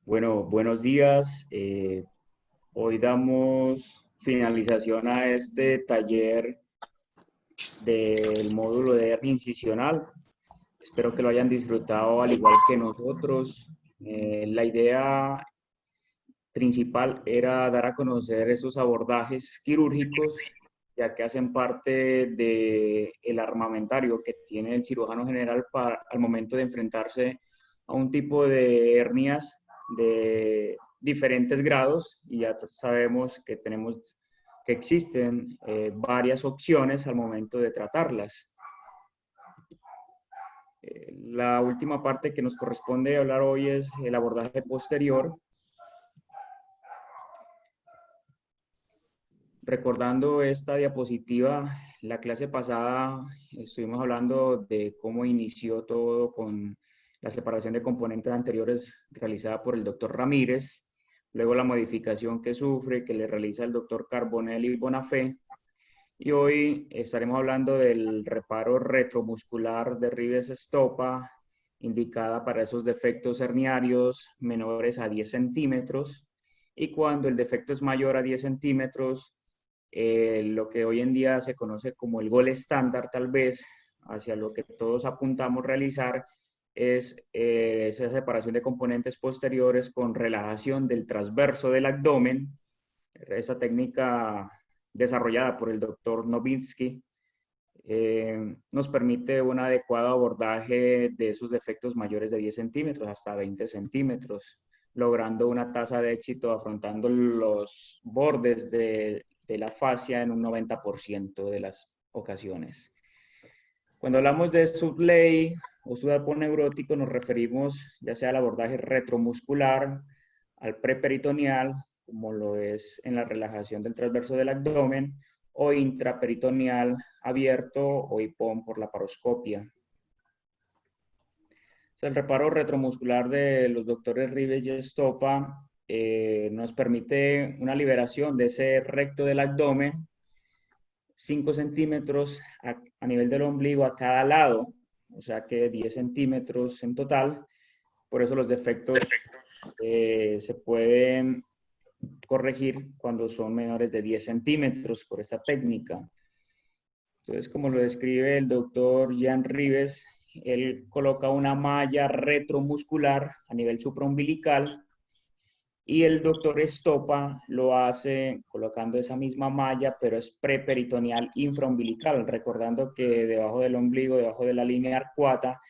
Bueno, buenos días. Hoy damos finalización a este taller del módulo de hernia incisional. Espero que lo hayan disfrutado al igual que nosotros. La idea principal era dar a conocer esos abordajes quirúrgicos, ya que hacen parte del armamentario que tiene el cirujano general al momento de enfrentarse a un tipo de hernias de diferentes grados, y ya sabemos que existen varias opciones al momento de tratarlas. La última parte que nos corresponde hablar hoy es el abordaje posterior. Recordando esta diapositiva, la clase pasada estuvimos hablando de cómo inició todo con la separación de componentes anteriores realizada por el doctor Ramírez, luego la modificación que sufre, que le realiza el doctor Carbonell y Bonafé, y hoy estaremos hablando del reparo retromuscular de Rives-Estopa, indicada para esos defectos herniarios menores a 10 centímetros, y cuando el defecto es mayor a 10 centímetros, lo que hoy en día se conoce como el gol estándar, tal vez, hacia lo que todos apuntamos realizar, es esa separación de componentes posteriores con relajación del transverso del abdomen. Esa técnica desarrollada por el doctor Novinsky nos permite un adecuado abordaje de esos defectos mayores de 10 centímetros hasta 20 centímetros, logrando una tasa de éxito afrontando los bordes de la fascia en un 90% de las ocasiones. Cuando hablamos de subley o subaponeurótico, nos referimos ya sea al abordaje retromuscular, al preperitoneal, como lo es en la relajación del transverso del abdomen, o intraperitoneal abierto o IPOM por la paroscopia. El reparo retromuscular de los doctores Rives y Estopa nos permite una liberación de ese recto del abdomen, 5 centímetros a nivel del ombligo a cada lado, o sea que 10 centímetros en total. Por eso los defectos se pueden corregir cuando son menores de 10 centímetros por esta técnica. Entonces, como lo describe el doctor Jean Rives, él coloca una malla retromuscular a nivel supraumbilical y el doctor Estopa lo hace colocando esa misma malla, pero es preperitoneal infraumbilical, recordando que debajo del ombligo, debajo de la línea arcuata,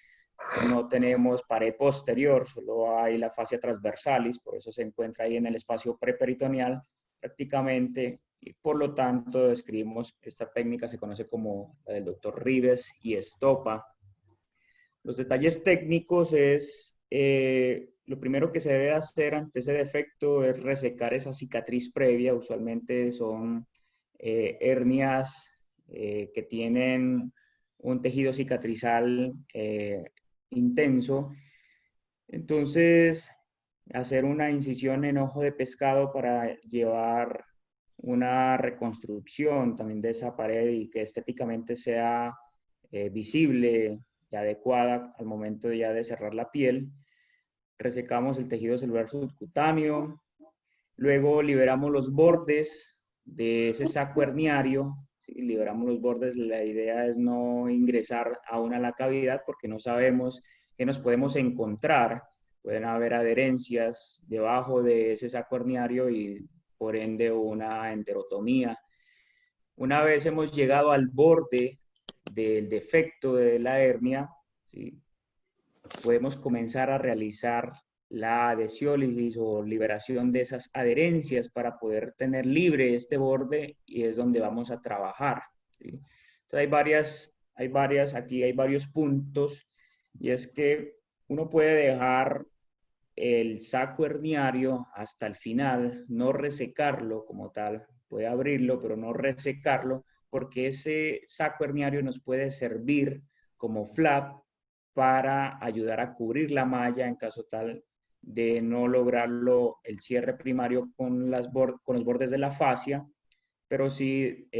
no tenemos pared posterior, solo hay la fascia transversalis, por eso se encuentra ahí en el espacio preperitoneal prácticamente, y por lo tanto describimos esta técnica, se conoce como la del doctor Rives y Estopa. Los detalles técnicos es, lo primero que se debe hacer ante ese defecto es resecar esa cicatriz previa, usualmente son hernias que tienen un tejido cicatrizal intenso. Entonces, hacer una incisión en ojo de pescado para llevar una reconstrucción también de esa pared y que estéticamente sea visible y adecuada al momento ya de cerrar la piel. Resecamos el tejido celular subcutáneo, luego liberamos los bordes de ese saco herniario. ¿Sí? Liberamos los bordes, la idea es no ingresar aún a la cavidad porque no sabemos qué nos podemos encontrar. Pueden haber adherencias debajo de ese saco herniario y por ende una enterotomía. Una vez hemos llegado al borde del defecto de la hernia, ¿sí? Podemos comenzar a realizar la adhesiólisis o liberación de esas adherencias para poder tener libre este borde y es donde vamos a trabajar. ¿Sí? Entonces aquí hay varios puntos y es que uno puede dejar el saco herniario hasta el final, no resecarlo como tal, puede abrirlo pero no resecarlo porque ese saco herniario nos puede servir como flap para ayudar a cubrir la malla en caso tal de no lograrlo el cierre primario con los bordes de la fascia, pero sí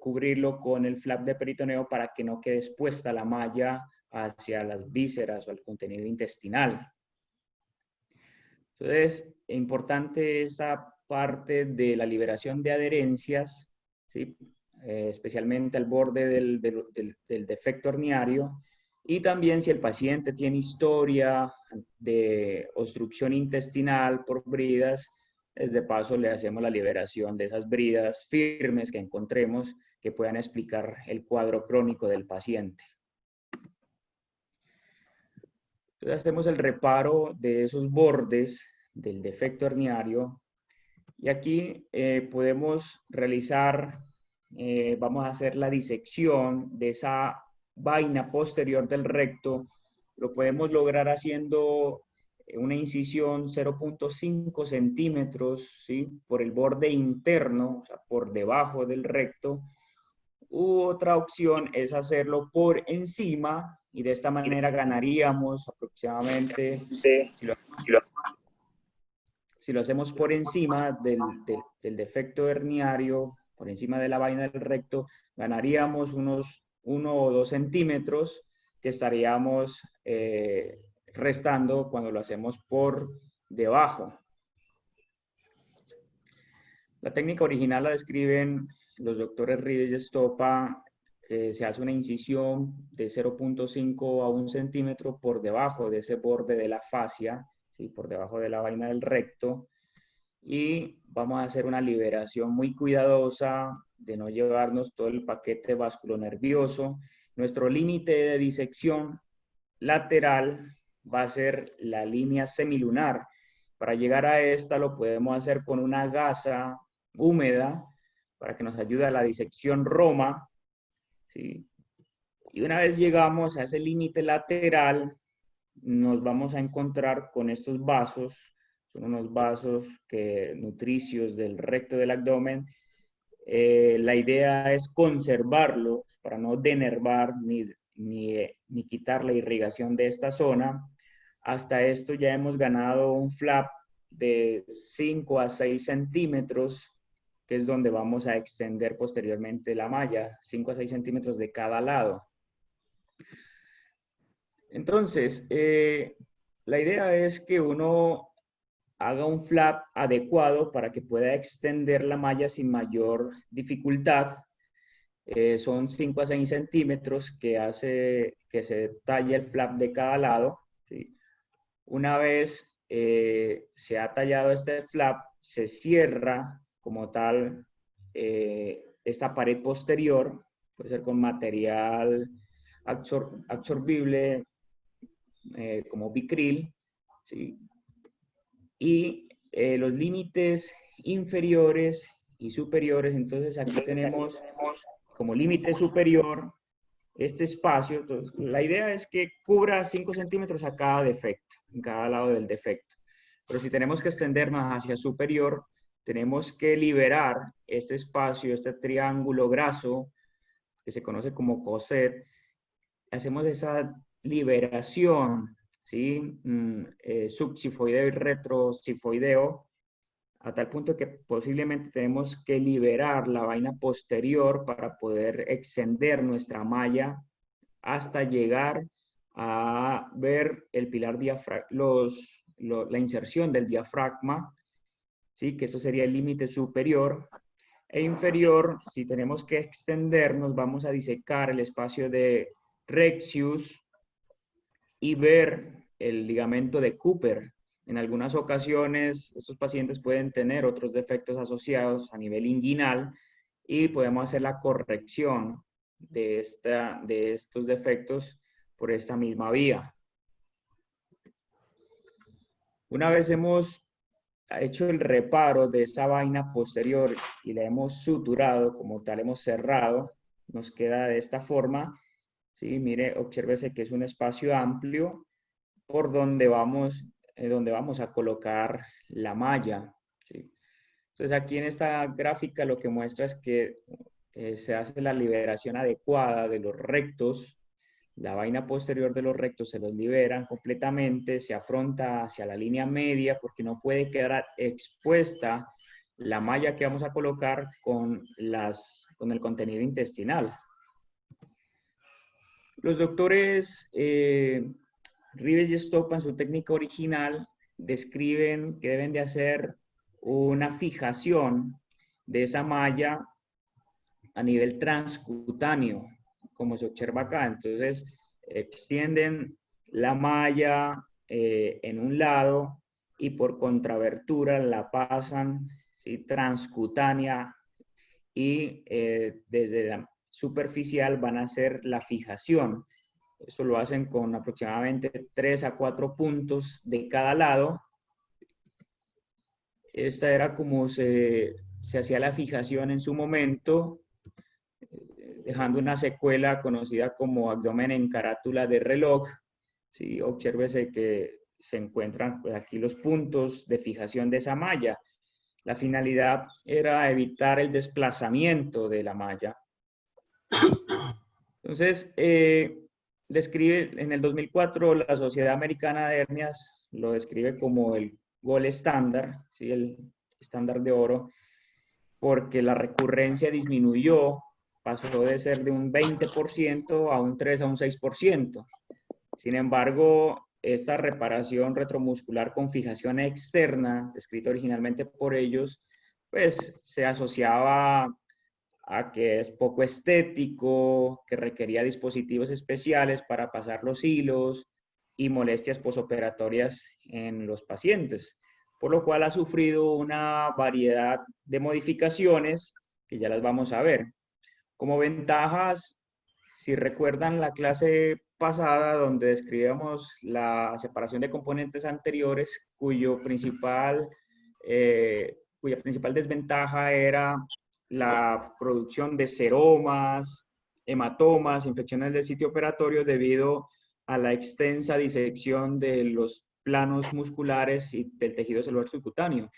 cubrirlo con el flap de peritoneo para que no quede expuesta la malla hacia las vísceras o al contenido intestinal. Entonces, importante esta parte de la liberación de adherencias, ¿sí? Especialmente al borde del defecto herniario, y también si el paciente tiene historia de obstrucción intestinal por bridas, de paso le hacemos la liberación de esas bridas firmes que encontremos que puedan explicar el cuadro crónico del paciente. Entonces hacemos el reparo de esos bordes del defecto herniario y aquí podemos realizar, vamos a hacer la disección de esa vaina posterior del recto. Lo podemos lograr haciendo una incisión 0.5 centímetros, ¿sí? Por el borde interno, o sea, por debajo del recto. U otra opción es hacerlo por encima y de esta manera ganaríamos aproximadamente, si lo, si lo hacemos por encima del defecto herniario, por encima de la vaina del recto, ganaríamos unos 1 o 2 centímetros que estaríamos restando cuando lo hacemos por debajo. La técnica original la describen los doctores Rives y Estopa, que se hace una incisión de 0.5 a 1 centímetro por debajo de ese borde de la fascia, ¿sí? Por debajo de la vaina del recto, y vamos a hacer una liberación muy cuidadosa de no llevarnos todo el paquete vasculonervioso. Nuestro límite de disección lateral va a ser la línea semilunar. Para llegar a esta lo podemos hacer con una gasa húmeda para que nos ayude a la disección Roma, ¿sí? Y una vez llegamos a ese límite lateral, nos vamos a encontrar con estos vasos, son unos vasos nutricios del recto del abdomen. La idea es conservarlos para no denervar ni quitar la irrigación de esta zona. Hasta esto ya hemos ganado un flap de 5 a 6 centímetros, que es donde vamos a extender posteriormente la malla, 5 a 6 centímetros de cada lado. Entonces, la idea es que uno haga un flap adecuado para que pueda extender la malla sin mayor dificultad. Son 5 a 6 centímetros que hace que se talle el flap de cada lado, ¿sí? Una vez se ha tallado este flap, se cierra como tal esta pared posterior, puede ser con material absorbible como Bicril, ¿sí? Y los límites inferiores y superiores, entonces aquí tenemos como límite superior este espacio. Entonces, la idea es que cubra 5 centímetros a cada defecto, en cada lado del defecto. Pero si tenemos que extendernos hacia superior, tenemos que liberar este espacio, este triángulo graso, que se conoce como coset. Hacemos esa liberación, ¿sí? Subsifoideo y retrosifoideo, a tal punto que posiblemente tenemos que liberar la vaina posterior para poder extender nuestra malla hasta llegar a ver el pilar la inserción del diafragma, ¿sí? Que eso sería el límite superior. E inferior, si tenemos que extendernos, vamos a disecar el espacio de Rexius y ver el ligamento de Cooper. En algunas ocasiones, estos pacientes pueden tener otros defectos asociados a nivel inguinal y podemos hacer la corrección de estos defectos por esta misma vía. Una vez hemos hecho el reparo de esa vaina posterior y la hemos suturado, como tal hemos cerrado, nos queda de esta forma, ¿sí? Mire, obsérvese que es un espacio amplio por donde vamos a colocar la malla, ¿sí? Entonces aquí en esta gráfica lo que muestra es que se hace la liberación adecuada de los rectos, la vaina posterior de los rectos se los liberan completamente, se afronta hacia la línea media porque no puede quedar expuesta la malla que vamos a colocar con el contenido intestinal. Los doctores Rives y Estopa en su técnica original describen que deben de hacer una fijación de esa malla a nivel transcutáneo, como se observa acá. Entonces, extienden la malla en un lado y por contrabertura la pasan, ¿sí?, transcutánea, y desde la superficial van a hacer la fijación. Esto lo hacen con aproximadamente 3 a 4 puntos de cada lado. Esta era como se hacía la fijación en su momento, dejando una secuela conocida como abdomen en carátula de reloj. ¿Sí? Obsérvese que se encuentran pues, aquí los puntos de fijación de esa malla. La finalidad era evitar el desplazamiento de la malla. Entonces, describe en el 2004 la Sociedad Americana de Hernias, lo describe como el gold estándar, ¿sí?, el estándar de oro, porque la recurrencia disminuyó, pasó de ser de un 20% a un 3 a un 6%. Sin embargo, esta reparación retromuscular con fijación externa, descrita originalmente por ellos, pues se asociaba a que es poco estético, que requería dispositivos especiales para pasar los hilos y molestias posoperatorias en los pacientes, por lo cual ha sufrido una variedad de modificaciones que ya las vamos a ver. Como ventajas, si recuerdan la clase pasada donde describíamos la separación de componentes anteriores, cuya principal desventaja era la producción de seromas, hematomas, infecciones del sitio operatorio debido a la extensa disección de los planos musculares y del tejido celular subcutáneo.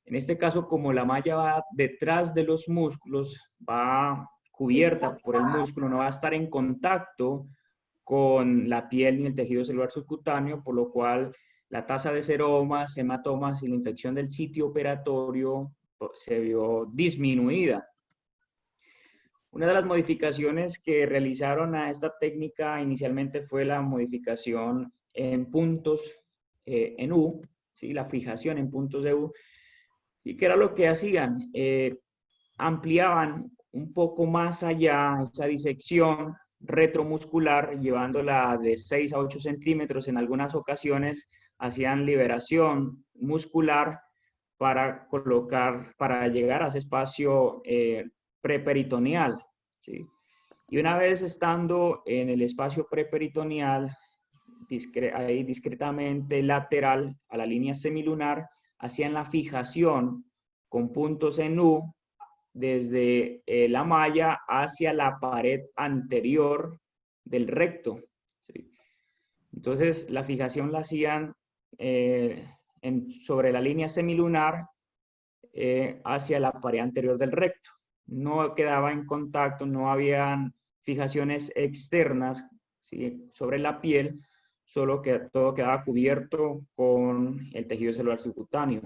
En este caso, como la malla va detrás de los músculos, va cubierta por el músculo, no va a estar en contacto con la piel ni el tejido celular subcutáneo, por lo cual la tasa de seromas, hematomas y la infección del sitio operatorio se vio disminuida. Una de las modificaciones que realizaron a esta técnica inicialmente fue la modificación en puntos en U, ¿sí?, la fijación en puntos de U. ¿Y qué era lo que hacían? Ampliaban un poco más allá esa disección retromuscular, llevándola de 6 a 8 centímetros. En algunas ocasiones hacían liberación muscular para para llegar a ese espacio preperitoneal, ¿sí? Y una vez estando en el espacio preperitoneal, ahí discretamente lateral a la línea semilunar, hacían la fijación con puntos en U desde la malla hacia la pared anterior del recto, ¿sí? Entonces, la fijación la hacían sobre la línea semilunar hacia la pared anterior del recto. No quedaba en contacto, no habían fijaciones externas, ¿sí?, sobre la piel, solo que todo quedaba cubierto con el tejido celular subcutáneo.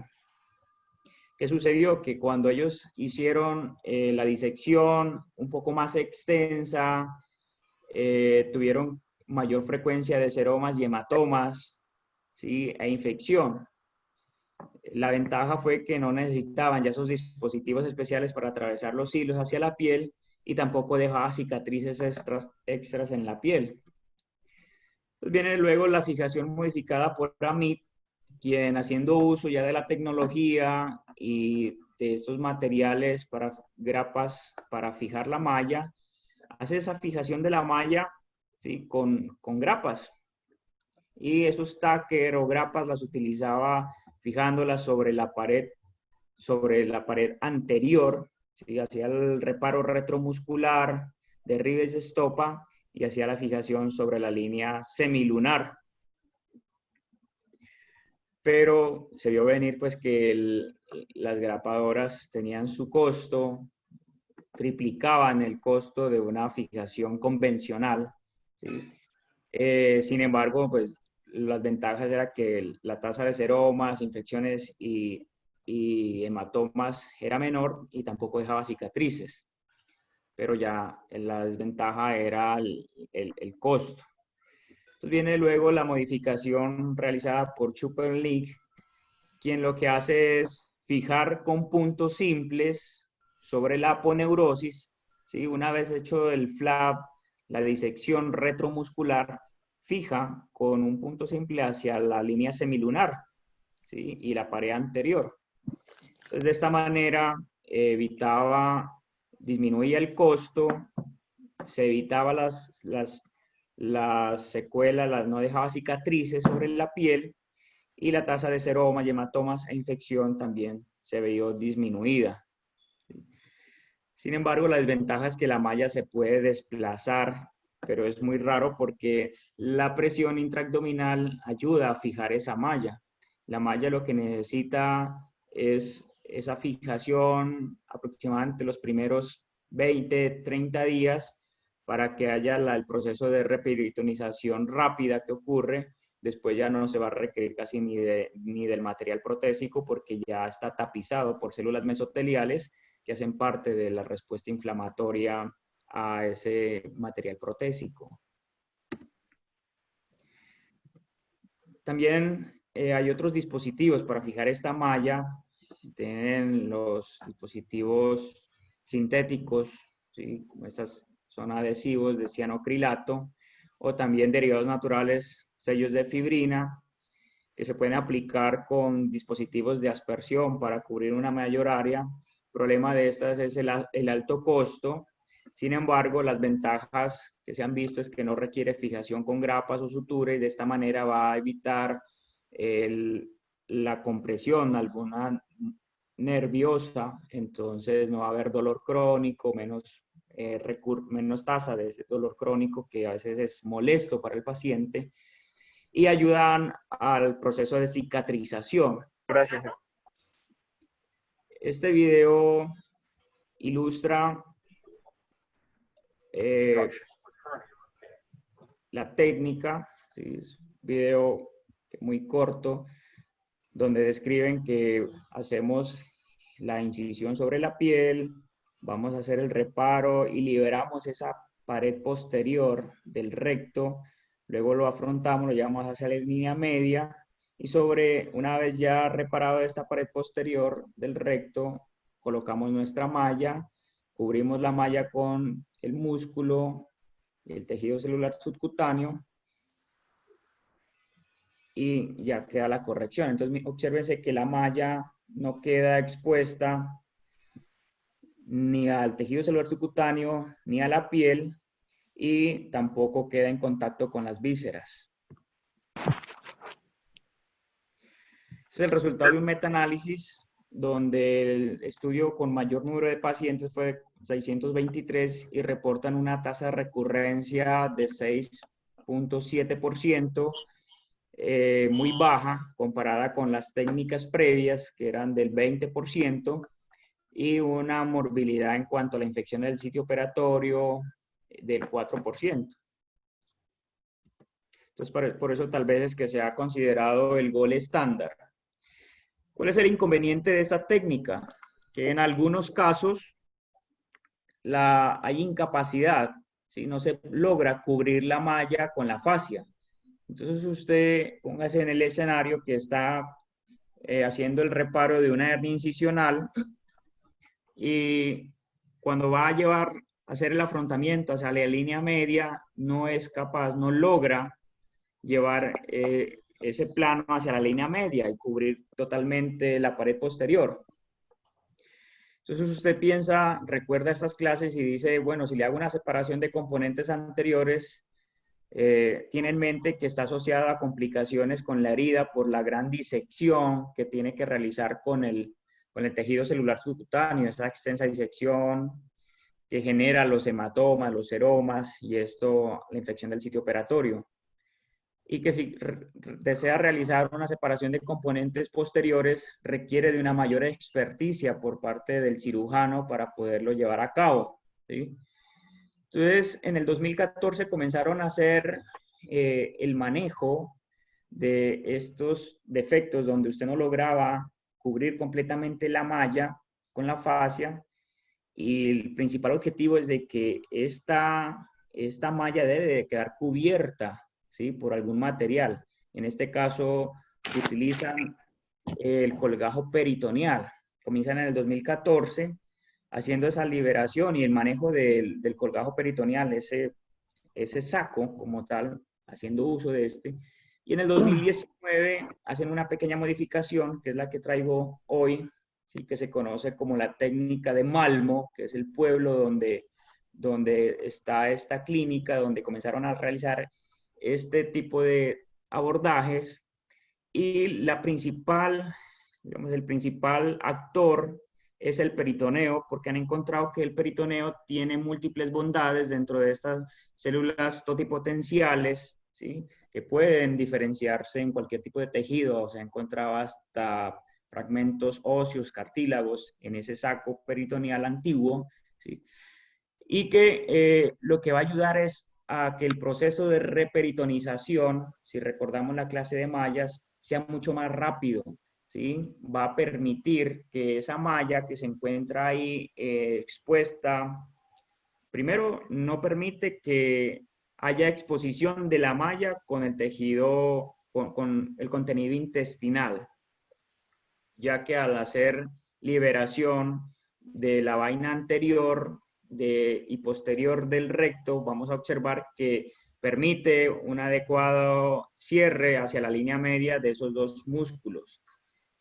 ¿Qué sucedió? Que cuando ellos hicieron la disección un poco más extensa, tuvieron mayor frecuencia de seromas y hematomas, ¿sí?, e infección. La ventaja fue que no necesitaban ya esos dispositivos especiales para atravesar los hilos hacia la piel y tampoco dejaba cicatrices extras en la piel. Entonces viene luego la fijación modificada por Amit, quien haciendo uso ya de la tecnología y de estos materiales para grapas para fijar la malla, hace esa fijación de la malla, ¿sí?, con grapas. Y esos tacker o grapas las utilizaba fijándolas sobre la pared anterior, ¿sí?, hacía el reparo retromuscular de Ribes-Stoppa y hacía la fijación sobre la línea semilunar. Pero se vio venir pues que las grapadoras tenían su costo, triplicaban el costo de una fijación convencional, ¿sí? Sin embargo, pues las ventajas era que la tasa de seromas, infecciones y hematomas era menor y tampoco dejaba cicatrices. Pero ya la desventaja era el costo. Entonces viene luego la modificación realizada por Schupperlich, quien lo que hace es fijar con puntos simples sobre la aponeurosis, ¿sí? Una vez hecho el flap, la disección retromuscular, fija con un punto simple hacia la línea semilunar, ¿sí? Y la pared anterior. Entonces, de esta manera disminuía el costo, se evitaba las secuelas, no dejaba cicatrices sobre la piel, y la tasa de seromas, hematomas e infección también se vio disminuida. Sin embargo, la desventaja es que la malla se puede desplazar, pero es muy raro porque la presión intraabdominal ayuda a fijar esa malla. La malla lo que necesita es esa fijación aproximadamente los primeros 20, 30 días para que haya el proceso de reperitonización rápida que ocurre. Después ya no se va a requerir casi ni del material protésico porque ya está tapizado por células mesoteliales que hacen parte de la respuesta inflamatoria a ese material protésico. También hay otros dispositivos para fijar esta malla. Tienen los dispositivos sintéticos, ¿sí? Como estas son adhesivos de cianocrilato, o también derivados naturales, sellos de fibrina, que se pueden aplicar con dispositivos de aspersión para cubrir una mayor área. El problema de estas es el alto costo. Sin embargo, las ventajas que se han visto es que no requiere fijación con grapas o sutura y de esta manera va a evitar la compresión alguna nerviosa, entonces no va a haber dolor crónico, menos tasa de ese dolor crónico que a veces es molesto para el paciente, y ayudan al proceso de cicatrización. Gracias. Este video ilustra la técnica, ¿sí? Es un video muy corto donde describen que hacemos la incisión sobre la piel, vamos a hacer el reparo y liberamos esa pared posterior del recto, luego lo afrontamos, lo llevamos hacia la línea media y una vez ya reparado esta pared posterior del recto, colocamos nuestra malla, cubrimos la malla con el músculo, el tejido celular subcutáneo y ya queda la corrección. Entonces, obsérvense que la malla no queda expuesta ni al tejido celular subcutáneo, ni a la piel, y tampoco queda en contacto con las vísceras. Este es el resultado de un metaanálisis donde el estudio con mayor número de pacientes fue 623 y reportan una tasa de recurrencia de 6.7%, muy baja comparada con las técnicas previas que eran del 20%, y una morbilidad en cuanto a la infección del sitio operatorio del 4%. Entonces, por eso tal vez es que se ha considerado el gol estándar. ¿Cuál es el inconveniente de esta técnica? Que en algunos casos hay incapacidad, ¿sí? No se logra cubrir la malla con la fascia. Entonces usted póngase en el escenario que está haciendo el reparo de una hernia incisional y cuando va a hacer el afrontamiento hacia la línea media, no es capaz, no logra llevar ese plano hacia la línea media y cubrir totalmente la pared posterior. Entonces usted recuerda estas clases y dice, bueno, si le hago una separación de componentes anteriores, tiene en mente que está asociada a complicaciones con la herida por la gran disección que tiene que realizar con el tejido celular subcutáneo, esta extensa disección que genera los hematomas, los seromas y la infección del sitio operatorio. Y que si desea realizar una separación de componentes posteriores, requiere de una mayor experticia por parte del cirujano para poderlo llevar a cabo, ¿sí? Entonces, en el 2014 comenzaron a hacer el manejo de estos defectos donde usted no lograba cubrir completamente la malla con la fascia, y el principal objetivo es de que esta malla debe de quedar cubierta, ¿sí? Por algún material. En este caso, utilizan el colgajo peritoneal. Comienzan en el 2014 haciendo esa liberación y el manejo del colgajo peritoneal, ese saco como tal, haciendo uso de este. Y en el 2019 hacen una pequeña modificación, que es la que traigo hoy, ¿sí? Que se conoce como la técnica de Malmo, que es el pueblo donde está esta clínica, donde comenzaron a realizar este tipo de abordajes. Y digamos, el principal actor es el peritoneo, porque han encontrado que el peritoneo tiene múltiples bondades dentro de estas células totipotenciales, ¿sí? Que pueden diferenciarse en cualquier tipo de tejido. O sea, encontrado hasta fragmentos óseos, cartílagos en ese saco peritoneal antiguo, ¿sí? Y que lo que va a ayudar es a que el proceso de reperitonización, si recordamos la clase de mallas, sea mucho más rápido, ¿sí? Va a permitir que esa malla que se encuentra ahí expuesta, primero, no permite que haya exposición de la malla con el tejido, con el contenido intestinal, ya que al hacer liberación de la vaina anterior y posterior del recto, vamos a observar que permite un adecuado cierre hacia la línea media de esos dos músculos.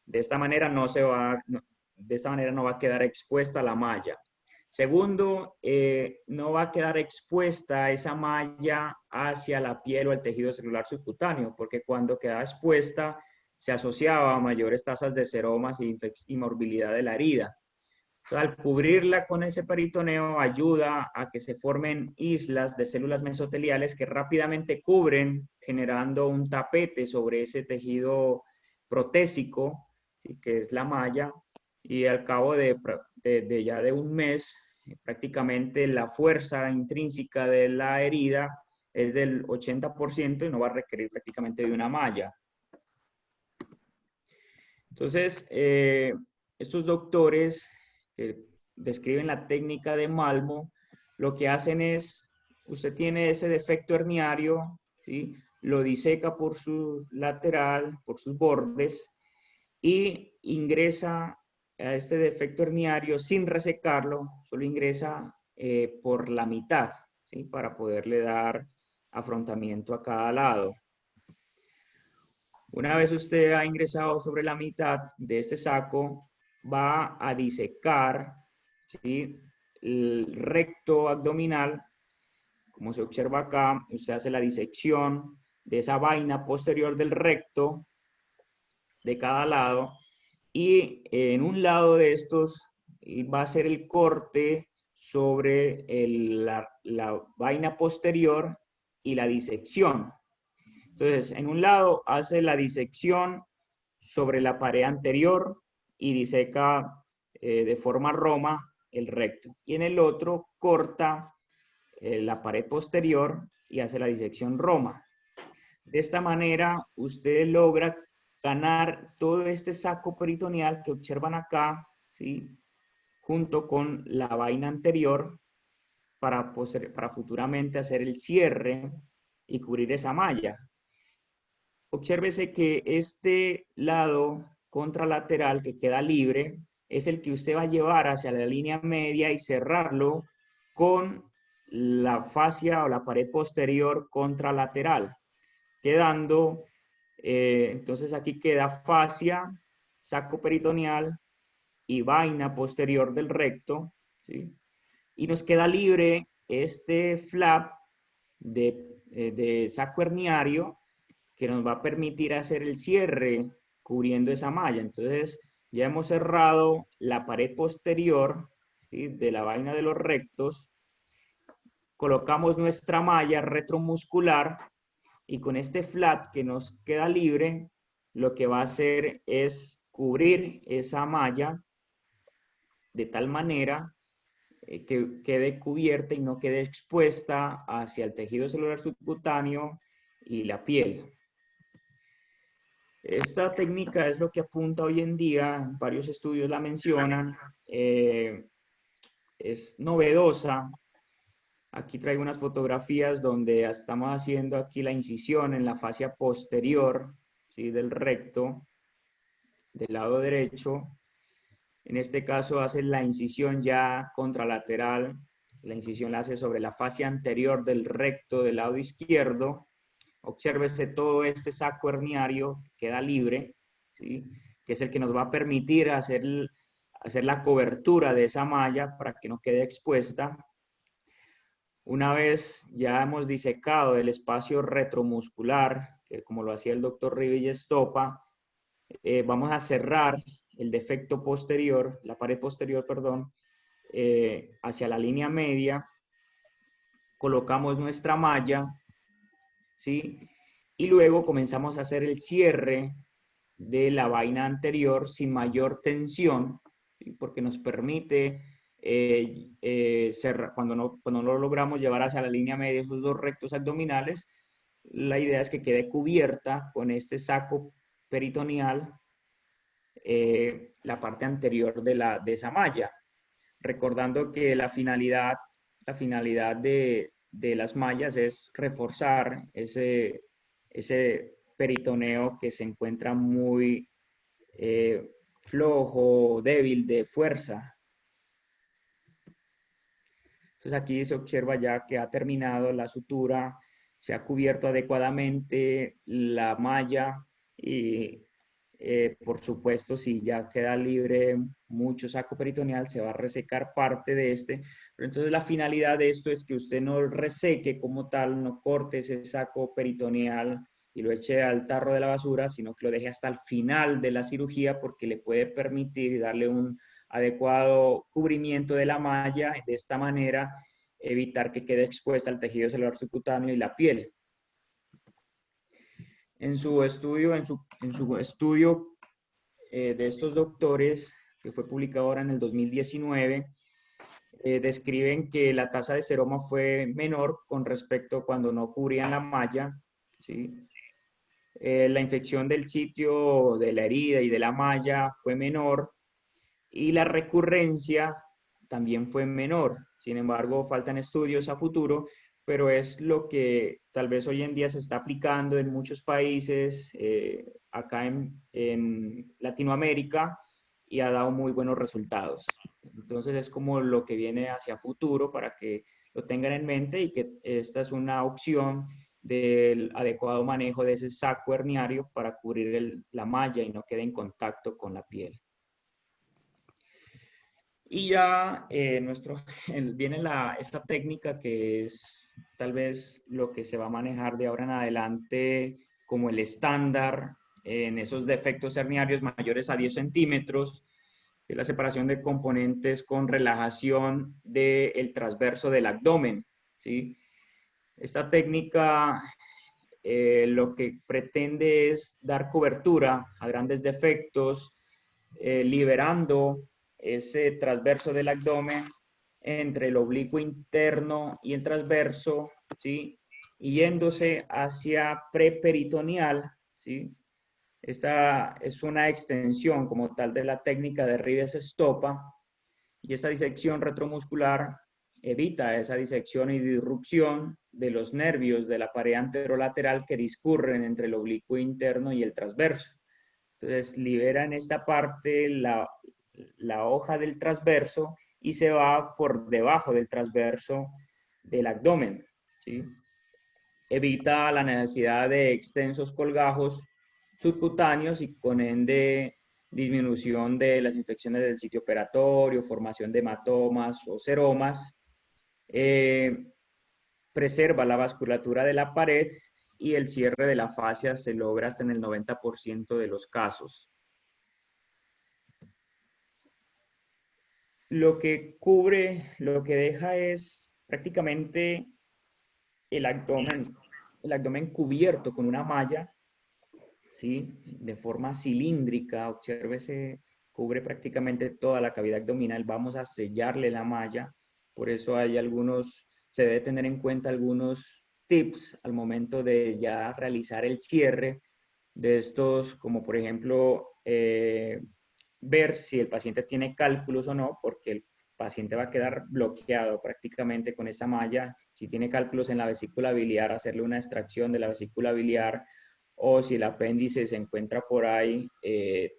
De esta manera de esta manera no va a quedar expuesta la malla. Segundo, no va a quedar expuesta esa malla hacia la piel o el tejido celular subcutáneo, porque cuando queda expuesta se asociaba a mayores tasas de seromas y morbilidad de la herida. Entonces, al cubrirla con ese peritoneo ayuda a que se formen islas de células mesoteliales que rápidamente cubren, generando un tapete sobre ese tejido protésico, ¿sí? Que es la malla, y al cabo ya de un mes, prácticamente la fuerza intrínseca de la herida es del 80% y no va a requerir prácticamente de una malla. Entonces, estos doctores que describen la técnica de Malmo, lo que hacen es, usted tiene ese defecto herniario, ¿sí? Lo diseca por su lateral, por sus bordes, y ingresa a este defecto herniario sin resecarlo, solo ingresa por la mitad, ¿sí? Para poderle dar afrontamiento a cada lado. Una vez usted ha ingresado sobre la mitad de este saco, va a disecar, ¿sí? El recto abdominal, como se observa acá, usted hace la disección de esa vaina posterior del recto de cada lado, y en un lado de estos va a ser el corte sobre la vaina posterior y la disección. Entonces, en un lado hace la disección sobre la pared anterior y diseca de forma roma el recto. Y en el otro corta la pared posterior y hace la disección roma. De esta manera, usted logra ganar todo este saco peritoneal que observan acá, ¿sí? Junto con la vaina anterior para futuramente hacer el cierre y cubrir esa malla. Obsérvese que este lado contralateral que queda libre es el que usted va a llevar hacia la línea media y cerrarlo con la fascia o la pared posterior contralateral, quedando, entonces aquí queda fascia, saco peritoneal y vaina posterior del recto, ¿sí? Y nos queda libre este flap de saco herniario que nos va a permitir hacer el cierre cubriendo esa malla. Entonces, ya hemos cerrado la pared posterior, ¿sí? De la vaina de los rectos, colocamos nuestra malla retromuscular y con este flat que nos queda libre, lo que va a hacer es cubrir esa malla de tal manera que quede cubierta y no quede expuesta hacia el tejido celular subcutáneo y la piel. Esta técnica es lo que apunta hoy en día, varios estudios la mencionan, es novedosa. Aquí traigo unas fotografías donde estamos haciendo aquí la incisión en la fascia posterior, ¿sí? Del recto. del lado derecho. En este caso hace la incisión ya contralateral. La incisión la hace sobre la fascia anterior del recto del lado izquierdo. Obsérvese todo este saco herniario, queda libre, ¿sí? Que es el que nos va a permitir hacer la cobertura de esa malla para que no quede expuesta. Una vez ya hemos disecado el espacio retromuscular, que como lo hacía el doctor Riviere-Stoppa, vamos a cerrar el defecto posterior, la pared posterior, perdón, hacia la línea media, colocamos nuestra malla, ¿sí? Y luego comenzamos a hacer el cierre de la vaina anterior sin mayor tensión, ¿sí? Porque nos permite cerrar, cuando no lo logramos llevar hacia la línea media esos dos rectos abdominales, la idea es que quede cubierta con este saco peritoneal la parte anterior de esa malla, recordando que la finalidad de las mallas es reforzar ese peritoneo que se encuentra muy flojo, débil de fuerza. Entonces aquí se observa ya que ha terminado la sutura, se ha cubierto adecuadamente la malla y por supuesto si ya queda libre mucho saco peritoneal se va a resecar parte de este, pero entonces la finalidad de esto es que usted no reseque como tal, no corte ese saco peritoneal y lo eche al tarro de la basura, sino que lo deje hasta el final de la cirugía porque le puede permitir darle un adecuado cubrimiento de la malla, de esta manera evitar que quede expuesta al tejido celular subcutáneo y la piel. En su estudio de estos doctores, que fue publicado ahora en el 2019, describen que la tasa de seroma fue menor con respecto a cuando no cubrían la malla, ¿sí? La infección del sitio de la herida y de la malla fue menor y la recurrencia también fue menor. Sin embargo, faltan estudios a futuro, pero es lo que tal vez hoy en día se está aplicando en muchos países, acá en Latinoamérica, y ha dado muy buenos resultados. Entonces es como lo que viene hacia futuro para que lo tengan en mente y que esta es una opción del adecuado manejo de ese saco herniario para cubrir la malla y no quede en contacto con la piel. Y ya viene esta técnica que es tal vez lo que se va a manejar de ahora en adelante como el estándar en esos defectos herniarios mayores a 10 centímetros, que es la separación de componentes con relajación del transverso del abdomen, ¿sí? Esta técnica lo que pretende es dar cobertura a grandes defectos, liberando ese transverso del abdomen entre el oblicuo interno y el transverso, ¿sí? Y yéndose hacia preperitoneal, ¿sí? Esta es una extensión como tal de la técnica de Rives-Stoppa y esa disección retromuscular evita esa disección y disrupción de los nervios de la pared anterolateral que discurren entre el oblicuo interno y el transverso. Entonces libera en esta parte la hoja del transverso y se va por debajo del transverso del abdomen, ¿sí? Evita la necesidad de extensos colgajos subcutáneos y con ende disminución de las infecciones del sitio operatorio, formación de hematomas o seromas, preserva la vasculatura de la pared y el cierre de la fascia se logra hasta en el 90% de los casos. Lo que cubre, lo que deja es prácticamente el abdomen cubierto con una malla, ¿sí? De forma cilíndrica, obsérvese, cubre prácticamente toda la cavidad abdominal. Vamos a sellarle la malla, por eso se debe tener en cuenta algunos tips al momento de ya realizar el cierre de estos, como por ejemplo, ver si el paciente tiene cálculos o no, porque el paciente va a quedar bloqueado prácticamente con esa malla. Si tiene cálculos en la vesícula biliar, hacerle una extracción de la vesícula biliar o si el apéndice se encuentra por ahí,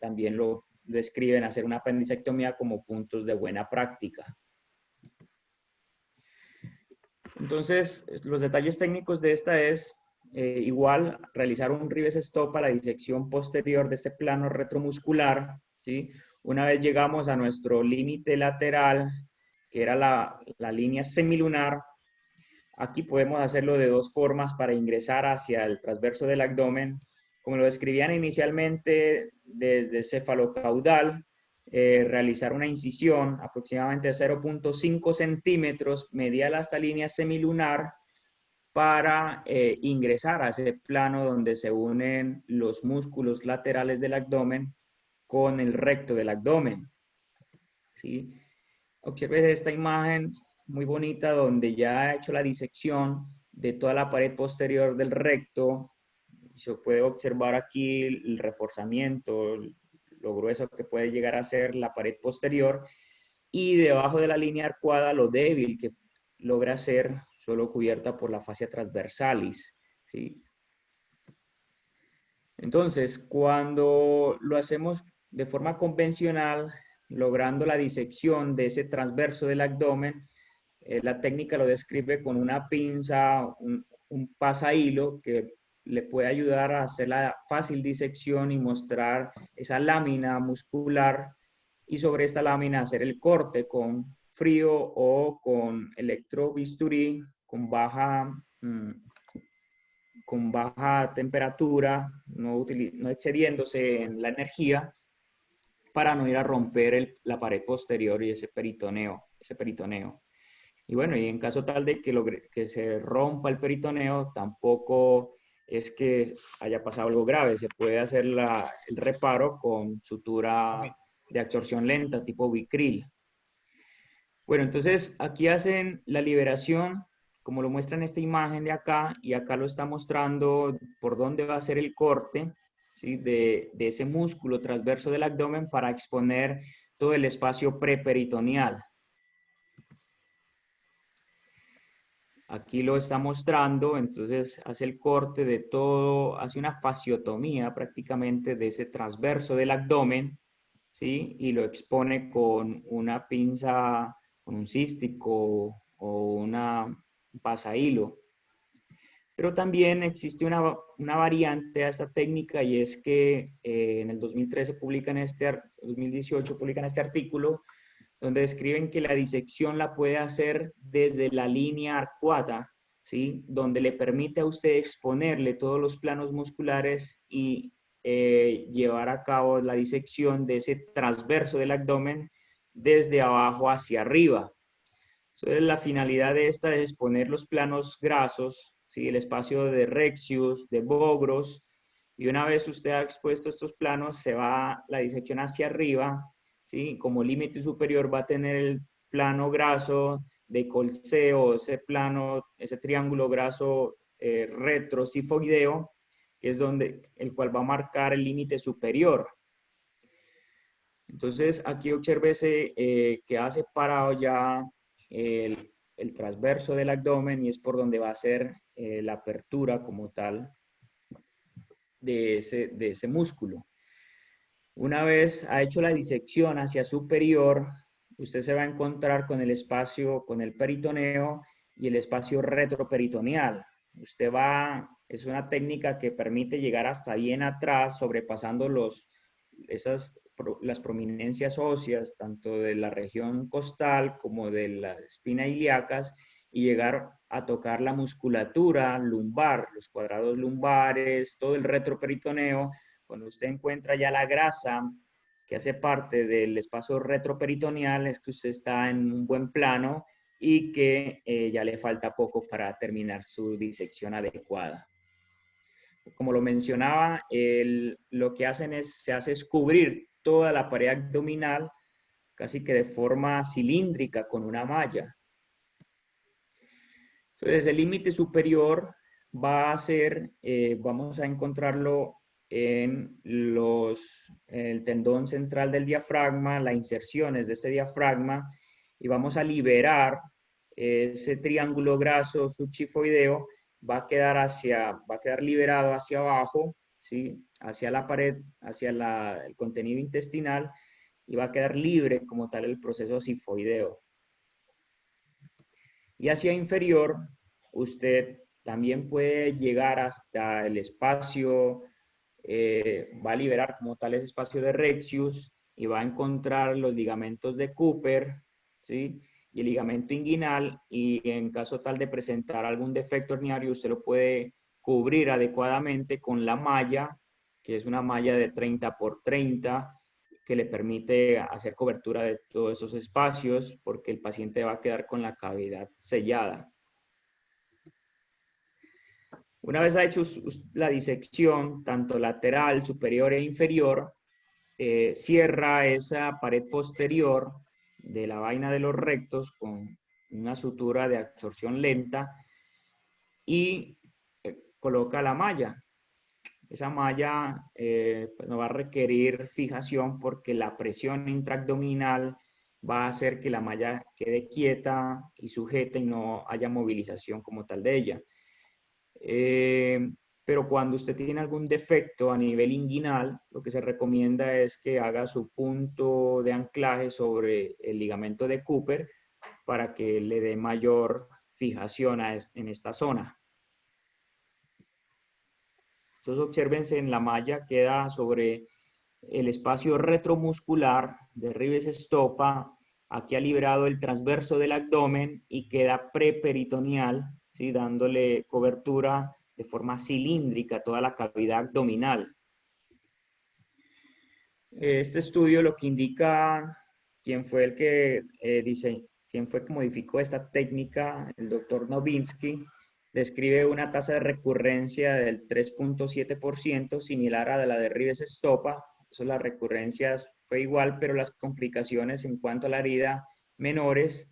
también lo describen hacer una apendicectomía como puntos de buena práctica. Entonces, los detalles técnicos de esta es igual realizar un Ribes Stop a la disección posterior de este plano retromuscular, ¿sí? Una vez llegamos a nuestro límite lateral, que era la línea semilunar, aquí podemos hacerlo de dos formas para ingresar hacia el transverso del abdomen. Como lo describían inicialmente, desde cefalocaudal, realizar una incisión aproximadamente de 0.5 centímetros medial hasta línea semilunar para ingresar a ese plano donde se unen los músculos laterales del abdomen con el recto del abdomen, ¿sí? Observe esta imagen muy bonita donde ya ha hecho la disección de toda la pared posterior del recto. Se puede observar aquí el reforzamiento, lo grueso que puede llegar a ser la pared posterior, y debajo de la línea arcuada lo débil que logra ser solo cubierta por la fascia transversalis, ¿sí? Entonces, cuando lo hacemos de forma convencional, logrando la disección de ese transverso del abdomen, la técnica lo describe con una pinza, un pasahilo que le puede ayudar a hacer la fácil disección y mostrar esa lámina muscular, y sobre esta lámina hacer el corte con frío o con electrobisturí con baja temperatura, no excediéndose en la energía, para no ir a romper la pared posterior y ese peritoneo. Y bueno, y en caso tal de que se rompa el peritoneo, tampoco es que haya pasado algo grave. Se puede hacer el reparo con sutura de absorción lenta, tipo Vicryl. Bueno, entonces aquí hacen la liberación, como lo muestra en esta imagen de acá, y acá lo está mostrando por dónde va a ser el corte, ¿sí? de ese músculo transverso del abdomen para exponer todo el espacio preperitoneal. Aquí lo está mostrando, entonces hace el corte de todo, hace una fasciotomía prácticamente de ese transverso del abdomen, ¿sí? Y lo expone con una pinza, con un cístico o una pasahilo. Pero también existe una variante a esta técnica, y es que en el 2013 2018 publican este artículo donde describen que la disección la puede hacer desde la línea arcuata, ¿sí? Donde le permite a usted exponerle todos los planos musculares y llevar a cabo la disección de ese transverso del abdomen desde abajo hacia arriba. Entonces, la finalidad de esta es exponer los planos grasos, ¿sí? El espacio de Rexius, de Bogros, y una vez usted ha expuesto estos planos, se va la disección hacia arriba, ¿sí? Como límite superior va a tener el plano graso de Colseo, ese plano, ese triángulo graso retrosifoideo, que es el cual va a marcar el límite superior. Entonces, aquí obsérvese que ha separado ya el transverso del abdomen, y es por donde va a ser la apertura como tal de ese músculo. Una vez ha hecho la disección hacia superior, usted se va a encontrar con el espacio, con el peritoneo y el espacio retroperitoneal. Es una técnica que permite llegar hasta bien atrás, sobrepasando las prominencias óseas, tanto de la región costal como de las espinas ilíacas, y llegar a tocar la musculatura lumbar, los cuadrados lumbares, todo el retroperitoneo. Cuando usted encuentra ya la grasa que hace parte del espacio retroperitoneal, es que usted está en un buen plano y que ya le falta poco para terminar su disección adecuada. Como lo mencionaba, lo que se hace es cubrir toda la pared abdominal, casi que de forma cilíndrica con una malla. Entonces, el límite superior va a ser, vamos a encontrarlo en el tendón central del diafragma, las inserciones de este diafragma, y vamos a liberar ese triángulo graso subchifoideo, va a quedar liberado hacia abajo, ¿sí? Hacia la pared, hacia el contenido intestinal, y va a quedar libre como tal el proceso sifoideo. Y hacia inferior, usted también puede llegar hasta el espacio, va a liberar como tal ese espacio de Rexius y va a encontrar los ligamentos de Cooper, ¿sí? Y el ligamento inguinal, y en caso tal de presentar algún defecto herniario, usted lo puede cubrir adecuadamente con la malla, que es una malla de 30 por 30, que le permite hacer cobertura de todos esos espacios, porque el paciente va a quedar con la cavidad sellada. Una vez ha hecho la disección, tanto lateral, superior e inferior, cierra esa pared posterior de la vaina de los rectos con una sutura de absorción lenta y coloca la malla. Esa malla pues no va a requerir fijación porque la presión intraabdominal va a hacer que la malla quede quieta y sujeta y no haya movilización como tal de ella. Pero cuando usted tiene algún defecto a nivel inguinal, lo que se recomienda es que haga su punto de anclaje sobre el ligamento de Cooper para que le dé mayor fijación en esta zona. Entonces, obsérvense en la malla, queda sobre el espacio retromuscular de Rives Estopa. Aquí ha librado el transverso del abdomen y queda preperitoneal, ¿sí? Dándole cobertura de forma cilíndrica a toda la cavidad abdominal. Este estudio lo que indica quién fue el que quién fue que modificó esta técnica, el doctor Novinsky, describe una tasa de recurrencia del 3.7%, similar a la de Rives Estopa. Eso, las recurrencias fue igual, pero las complicaciones en cuanto a la herida menores,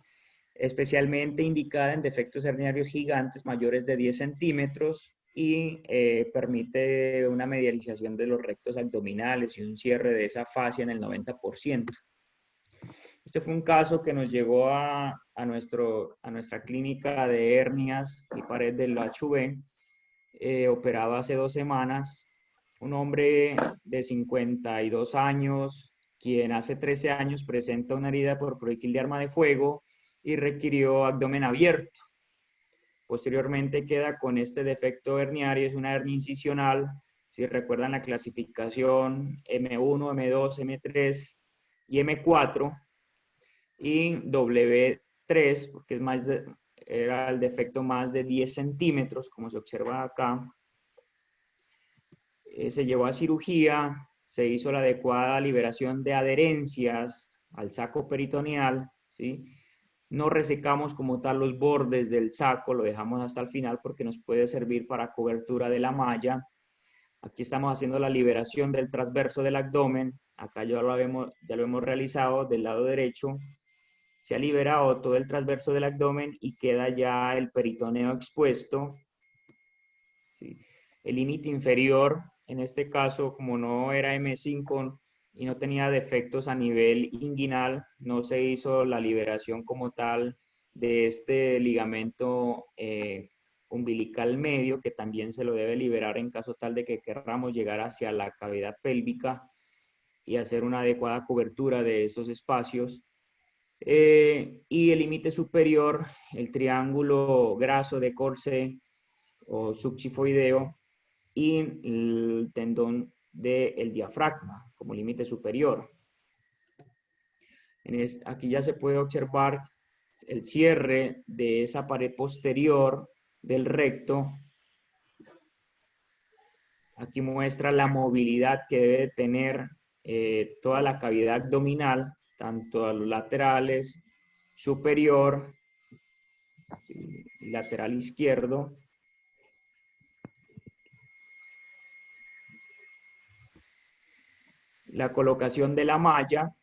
especialmente indicada en defectos herniarios gigantes mayores de 10 centímetros, y permite una medialización de los rectos abdominales y un cierre de esa fascia en el 90%. Este fue un caso que nos llegó a nuestra clínica de hernias y pared del HV, operado hace 2 semanas, un hombre de 52 años, quien hace 13 años presenta una herida por proyectil de arma de fuego y requirió abdomen abierto. Posteriormente queda con este defecto herniario, es una hernia incisional. Si recuerdan la clasificación M1, M2, M3 y M4, y W3, porque era el defecto más de 10 centímetros, como se observa acá. Se llevó a cirugía, se hizo la adecuada liberación de adherencias al saco peritoneal, ¿sí? No resecamos como tal los bordes del saco, lo dejamos hasta el final porque nos puede servir para cobertura de la malla. Aquí estamos haciendo la liberación del transverso del abdomen. Acá ya lo hemos realizado del lado derecho. Se ha liberado todo el transverso del abdomen y queda ya el peritoneo expuesto. ¿Sí? El límite inferior, en este caso, como no era M5 y no tenía defectos a nivel inguinal, no se hizo la liberación como tal de este ligamento umbilical medio, que también se lo debe liberar en caso tal de que queramos llegar hacia la cavidad pélvica y hacer una adecuada cobertura de esos espacios. Y el límite superior, el triángulo graso de Corset o subxifoideo, y el tendón del diafragma como límite superior. Aquí ya se puede observar el cierre de esa pared posterior del recto. Aquí muestra la movilidad que debe tener toda la cavidad abdominal, tanto a los laterales, superior, lateral izquierdo. La colocación de la malla,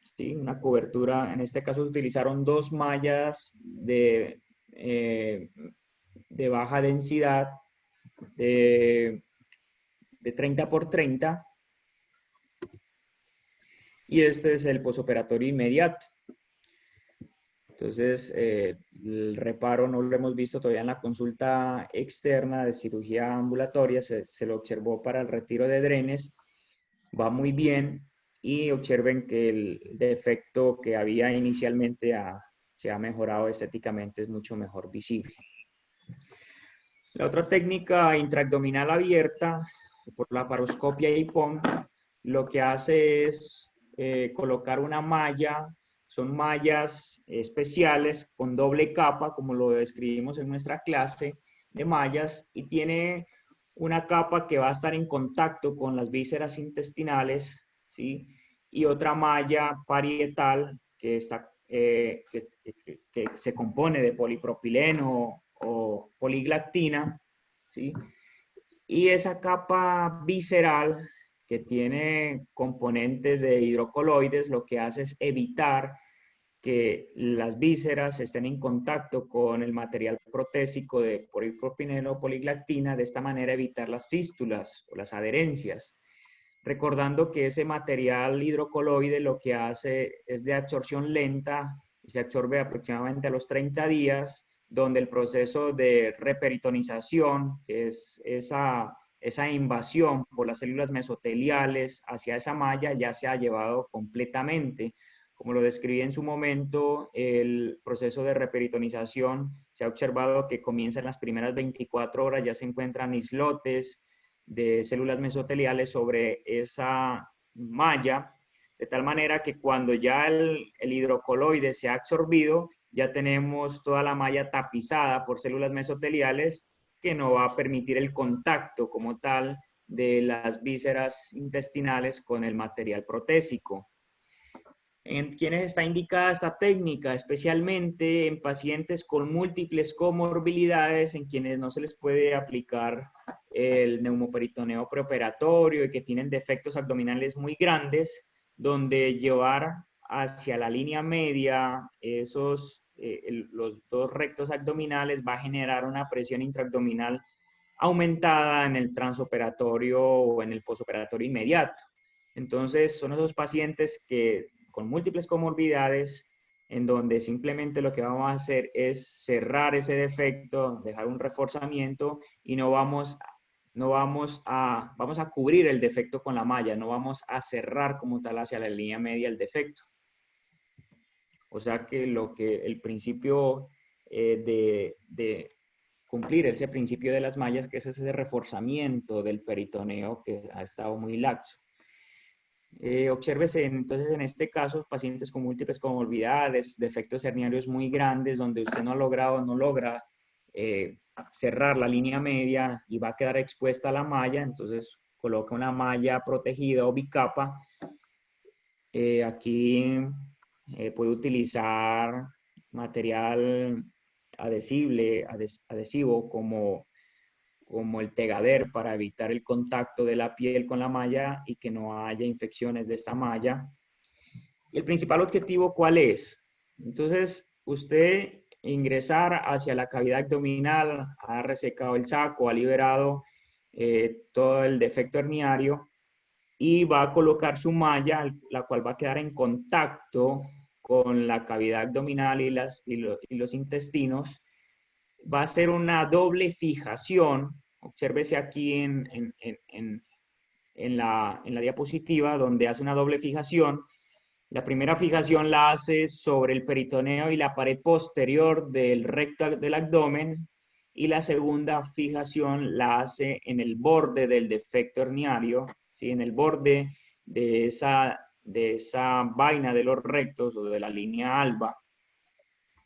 ¿sí? Una cobertura, en este caso utilizaron 2 mallas de baja densidad de 30 por 30, y este es el posoperatorio inmediato. Entonces, el reparo no lo hemos visto todavía en la consulta externa de cirugía ambulatoria, se lo observó para el retiro de drenes, va muy bien, y observen que el defecto que había inicialmente se ha mejorado estéticamente, es mucho mejor visible. La otra técnica intraabdominal abierta, por la laparoscopia IPOM, lo que hace es colocar una malla, son mallas especiales con doble capa, como lo describimos en nuestra clase de mallas, y tiene una capa que va a estar en contacto con las vísceras intestinales, ¿sí? Y otra malla parietal que, que se compone de polipropileno o poliglactina, ¿sí? Y esa capa visceral que tiene componentes de hidrocoloides, lo que hace es evitar que las vísceras estén en contacto con el material protésico de polipropileno o poliglactina, de esta manera evitar las fístulas o las adherencias. Recordando que ese material hidrocoloide lo que hace es de absorción lenta, se absorbe aproximadamente a los 30 días, donde el proceso de reperitonización, que es esa invasión por las células mesoteliales hacia esa malla, ya se ha llevado completamente. Como lo describí en su momento, el proceso de reperitonización se ha observado que comienza en las primeras 24 horas, ya se encuentran islotes de células mesoteliales sobre esa malla, de tal manera que cuando ya el hidrocoloide se ha absorbido, ya tenemos toda la malla tapizada por células mesoteliales, que no va a permitir el contacto como tal de las vísceras intestinales con el material protésico. ¿En quienes está indicada esta técnica? Especialmente en pacientes con múltiples comorbilidades, en quienes no se les puede aplicar el neumoperitoneo preoperatorio y que tienen defectos abdominales muy grandes, donde llevar hacia la línea media los dos rectos abdominales va a generar una presión intraabdominal aumentada en el transoperatorio o en el posoperatorio inmediato. Entonces, son esos pacientes que con múltiples comorbilidades, en donde simplemente lo que vamos a hacer es cerrar ese defecto, dejar un reforzamiento y vamos a cubrir el defecto con la malla, no vamos a cerrar como tal hacia la línea media el defecto. O sea que el principio de cumplir ese principio de las mallas, que es ese reforzamiento del peritoneo que ha estado muy laxo. Obsérvese entonces en este caso pacientes con múltiples comorbilidades, defectos herniarios muy grandes, donde usted no logra cerrar la línea media y va a quedar expuesta a la malla, entonces coloca una malla protegida o bicapa. Aquí puede utilizar material adhesivo como el Tegader, para evitar el contacto de la piel con la malla y que no haya infecciones de esta malla. ¿Y el principal objetivo cuál es? Entonces, usted ingresar hacia la cavidad abdominal, ha resecado el saco, ha liberado todo el defecto herniario y va a colocar su malla, la cual va a quedar en contacto con la cavidad abdominal y los intestinos. Va a ser una doble fijación. Obsérvese aquí en la diapositiva, donde hace una doble fijación. La primera fijación la hace sobre el peritoneo y la pared posterior del recto del abdomen, y la segunda fijación la hace en el borde del defecto herniario, ¿sí? En el borde de esa vaina de los rectos o de la línea alba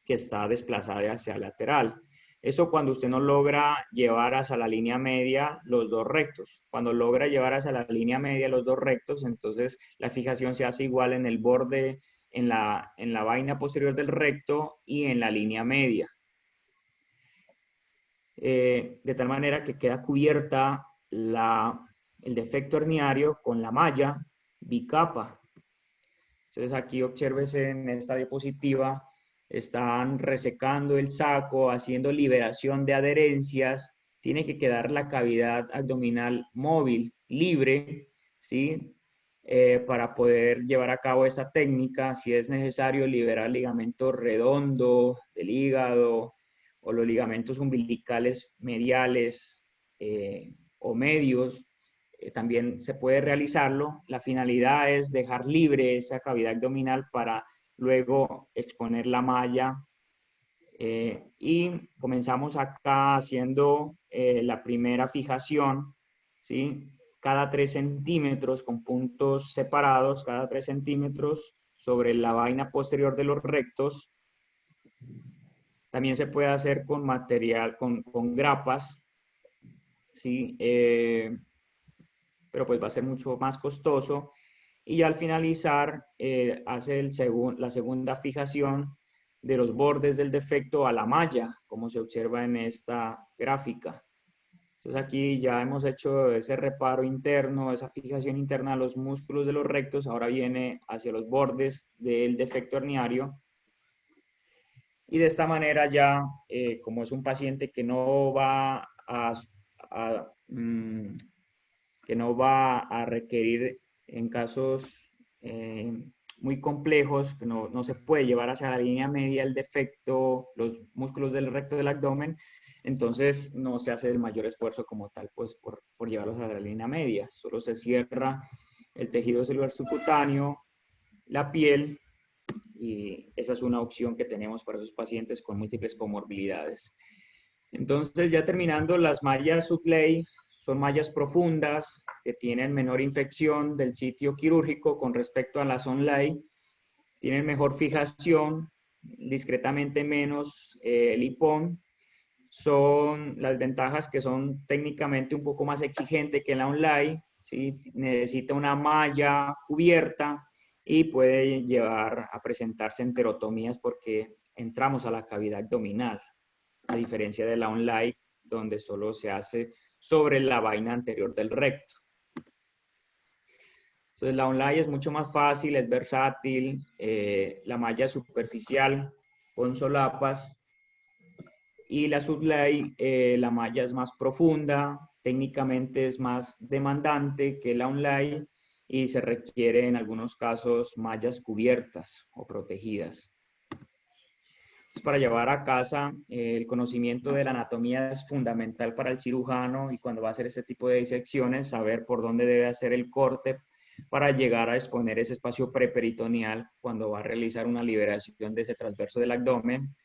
que está desplazada hacia el lateral. Eso cuando usted no logra llevar hacia la línea media los dos rectos. Cuando logra llevar hacia la línea media los dos rectos, entonces la fijación se hace igual en el borde, en la vaina posterior del recto y en la línea media. De tal manera que queda cubierta el defecto herniario con la malla bicapa. Entonces aquí obsérvese en esta diapositiva, están resecando el saco, haciendo liberación de adherencias, tiene que quedar la cavidad abdominal móvil, libre, ¿sí? para poder llevar a cabo esta técnica. Si es necesario liberar ligamento redondo del hígado o los ligamentos umbilicales mediales o medios, también se puede realizarlo. La finalidad es dejar libre esa cavidad abdominal para luego exponer la malla. Y comenzamos acá haciendo la primera fijación, ¿sí? Cada 3 centímetros con puntos separados, cada 3 centímetros sobre la vaina posterior de los rectos. También se puede hacer con material, con grapas, ¿sí? Pero pues va a ser mucho más costoso. Y al finalizar, hace la segunda fijación de los bordes del defecto a la malla, como se observa en esta gráfica. Entonces aquí ya hemos hecho ese reparo interno, esa fijación interna a los músculos de los rectos, ahora viene hacia los bordes del defecto herniario. Y de esta manera ya, como es un paciente que no va a que no va a requerir en casos muy complejos, que no se puede llevar hacia la línea media el defecto, los músculos del recto del abdomen, entonces no se hace el mayor esfuerzo como tal pues, por llevarlos a la línea media, solo se cierra el tejido celular subcutáneo, la piel, y esa es una opción que tenemos para esos pacientes con múltiples comorbilidades. Entonces, ya terminando, las mallas Sutley son mallas profundas que tienen menor infección del sitio quirúrgico con respecto a las Onlay, tienen mejor fijación, discretamente menos lipón. Son las ventajas que son técnicamente un poco más exigentes que la Onlay, ¿sí? Necesita una malla cubierta y puede llevar a presentarse enterotomías porque entramos a la cavidad abdominal, a diferencia de la Onlay, donde solo se hace sobre la vaina anterior del recto. Entonces la Onlay es mucho más fácil, es versátil, la malla superficial con solapas, y la Sutley, la malla es más profunda, técnicamente es más demandante que la Onlay y se requiere en algunos casos mallas cubiertas o protegidas. Para llevar a casa, el conocimiento de la anatomía es fundamental para el cirujano, y cuando va a hacer este tipo de disecciones, saber por dónde debe hacer el corte para llegar a exponer ese espacio preperitoneal cuando va a realizar una liberación de ese transverso del abdomen.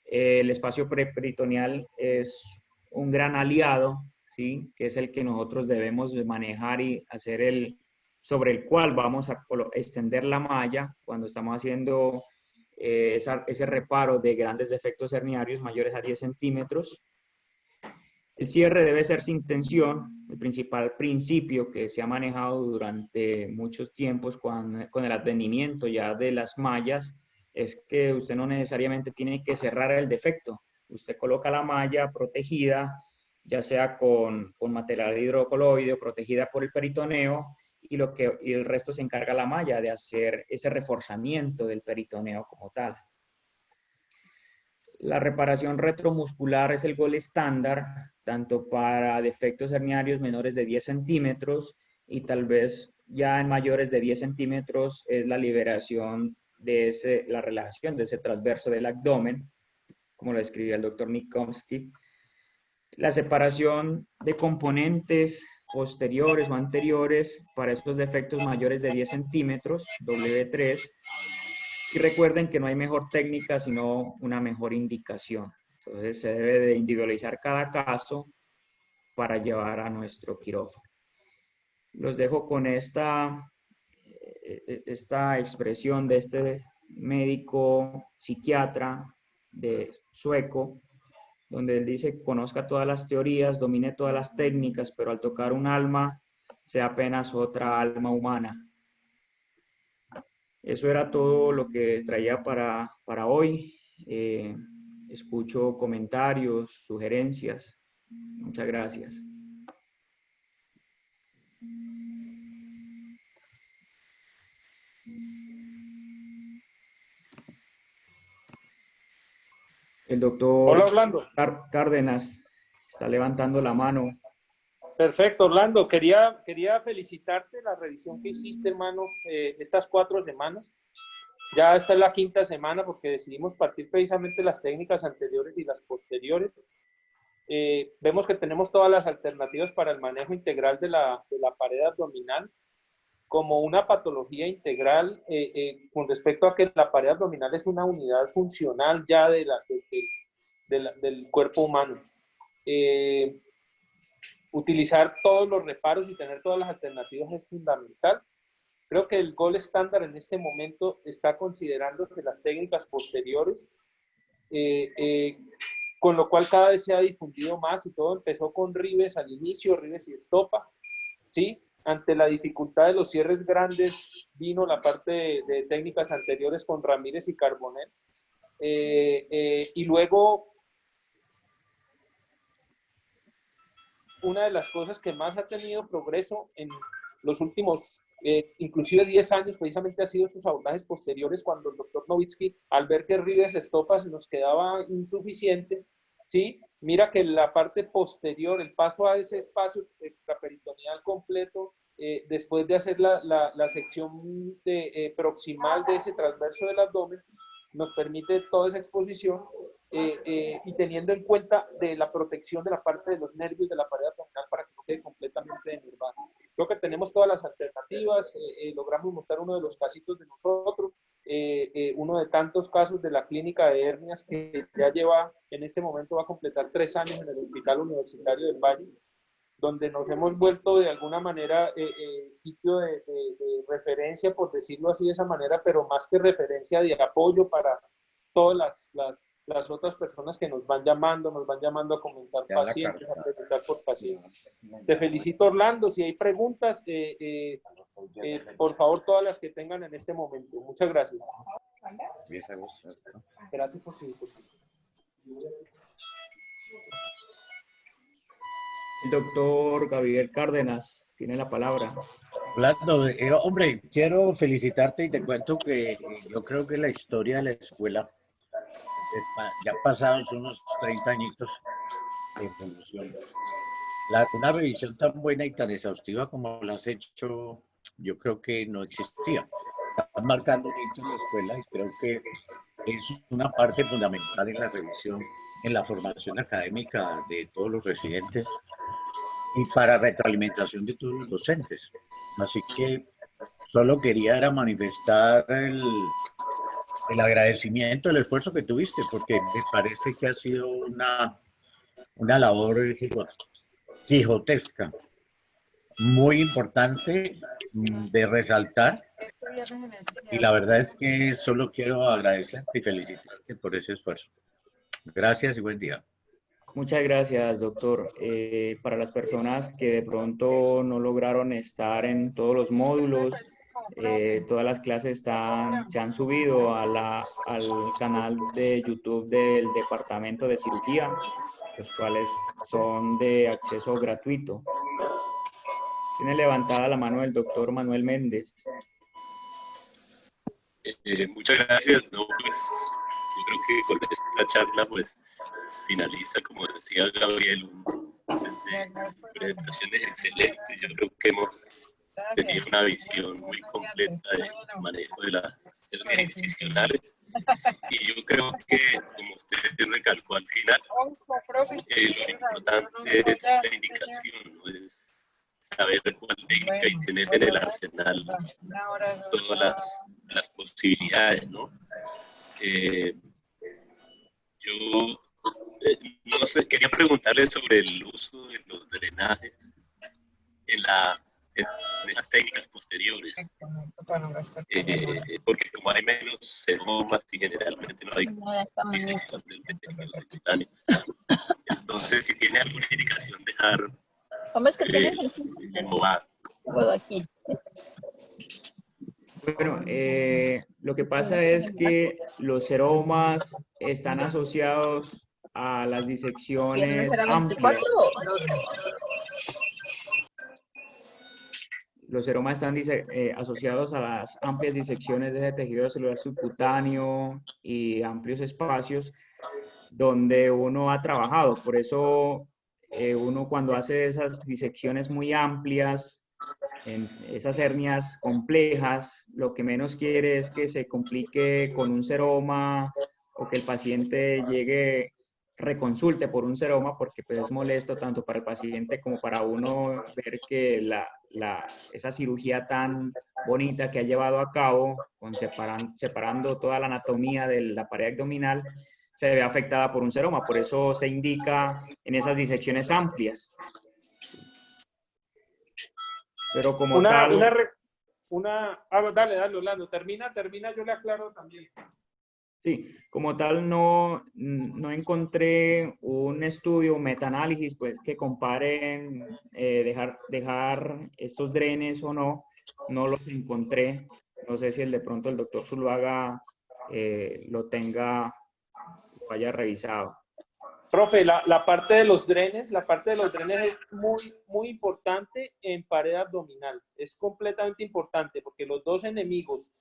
El espacio preperitoneal es un gran aliado, ¿sí? Que es el que nosotros debemos manejar y hacer sobre el cual vamos a extender la malla cuando estamos haciendo ese reparo de grandes defectos herniarios mayores a 10 centímetros. El cierre debe ser sin tensión. El principal principio que se ha manejado durante muchos tiempos con el advenimiento ya de las mallas es que usted no necesariamente tiene que cerrar el defecto. Usted coloca la malla protegida, ya sea con material hidrocoloide o protegida por el peritoneo, y el resto se encarga la malla de hacer ese reforzamiento del peritoneo como tal. La reparación retromuscular es el gol estándar, tanto para defectos herniarios menores de 10 centímetros y tal vez ya en mayores de 10 centímetros es la liberación de la relajación de ese transverso del abdomen, como lo describía el doctor Nikomsky. La separación de componentes posteriores o anteriores para esos defectos mayores de 10 centímetros, W3. Y recuerden que no hay mejor técnica, sino una mejor indicación. Entonces se debe de individualizar cada caso para llevar a nuestro quirófano. Los dejo con esta expresión de este médico psiquiatra sueco, donde él dice: conozca todas las teorías, domine todas las técnicas, pero al tocar un alma, sea apenas otra alma humana. Eso era todo lo que traía para hoy. Escucho comentarios, sugerencias. Muchas gracias. El doctor Hola, Orlando. Cárdenas está levantando la mano. Perfecto, Orlando. Quería felicitarte la revisión que hiciste, hermano, estas 4 semanas. Ya esta es la 5ª semana porque decidimos partir precisamente las técnicas anteriores y las posteriores. Vemos que tenemos todas las alternativas para el manejo integral de la pared abdominal como una patología integral con respecto a que la pared abdominal es una unidad funcional ya del cuerpo humano. Utilizar todos los reparos y tener todas las alternativas es fundamental. Creo que el gol estándar en este momento está considerándose las técnicas posteriores, con lo cual cada vez se ha difundido más y todo empezó con Rives al inicio, Rives y Estopa, ¿sí? Ante la dificultad de los cierres grandes vino la parte de técnicas anteriores con Ramírez y Carbonell, y luego una de las cosas que más ha tenido progreso en los últimos, inclusive 10 años, precisamente ha sido estos abordajes posteriores cuando el doctor Nowitzki, al ver que Rives Estopa se nos quedaba insuficiente, ¿sí? Mira que la parte posterior, el paso a ese espacio extraperitoneal completo, después de hacer la sección proximal de ese transverso del abdomen, nos permite toda esa exposición y teniendo en cuenta de la protección de la parte de los nervios de la pared abdominal para que no quede completamente denervada. Creo que tenemos todas las alternativas, logramos mostrar uno de los casitos de nosotros, uno de tantos casos de la clínica de hernias que ya lleva, en este momento va a completar 3 años en el Hospital Universitario del Valle, donde nos hemos vuelto de alguna manera sitio de referencia, por decirlo así de esa manera, pero más que referencia de apoyo para todas las otras personas que nos van llamando a comentar pacientes, a presentar por pacientes. Te felicito, Orlando. Si hay preguntas, por favor, todas las que tengan en este momento. Muchas gracias. Espérate, por si. El doctor Gabriel Cárdenas tiene la palabra. Orlando, hombre, quiero felicitarte y te cuento que yo creo que la historia de la escuela, ya pasados unos 30 añitos de evolución, una revisión tan buena y tan exhaustiva como la has hecho, yo creo que no existía. Estás marcando un hito en la escuela y creo que es una parte fundamental en la revisión, en la formación académica de todos los residentes y para retroalimentación de todos los docentes. Así que solo quería era manifestar el agradecimiento, el esfuerzo que tuviste, porque me parece que ha sido una labor quijotesca, muy importante de resaltar. Y la verdad es que solo quiero agradecerte y felicitarte por ese esfuerzo. Gracias y buen día. Muchas gracias, doctor. Para las personas que de pronto no lograron estar en todos los módulos, todas las clases se han subido al canal de YouTube del Departamento de Cirugía, los cuales son de acceso gratuito. Tiene levantada la mano el doctor Manuel Méndez. Muchas gracias. No, pues, yo creo que con esta charla pues finaliza, como decía Gabriel, presentaciones excelentes. Yo creo que hemos tenido una visión muy completa del manejo de las hernias incisionales y yo creo que, como usted recalcó al final, lo importante es la indicación, ¿no? Es saber cuál técnica y tener en el arsenal todas las posibilidades, ¿no? Yo no sé, quería preguntarle sobre el uso de los drenajes en las técnicas posteriores, porque como hay menos seromas y generalmente no hay disección del tejido subcutáneo, entonces si tiene alguna indicación dejar ¿Cómo es que tienes el movar. aquí? Bueno, lo que pasa es que los seromas están asociados a las disecciones amplias. Los seromas están asociados a las amplias disecciones de ese tejido celular subcutáneo y amplios espacios donde uno ha trabajado. Por eso uno cuando hace esas disecciones muy amplias, en esas hernias complejas, lo que menos quiere es que se complique con un seroma o que el paciente llegue, reconsulte por un seroma, porque pues es molesto tanto para el paciente como para uno ver que esa cirugía tan bonita que ha llevado a cabo, con separando toda la anatomía de la pared abdominal, se ve afectada por un seroma. Por eso se indica en esas disecciones amplias. Pero como tal... Dale, Orlando, termina, yo le aclaro también. Sí, como tal no encontré un estudio, metaanálisis, pues que comparen dejar estos drenes o no los encontré. No sé si de pronto el doctor Zuluaga lo haya revisado. Profe, la parte de los drenes, es muy, muy importante en pared abdominal. Es completamente importante porque los dos enemigos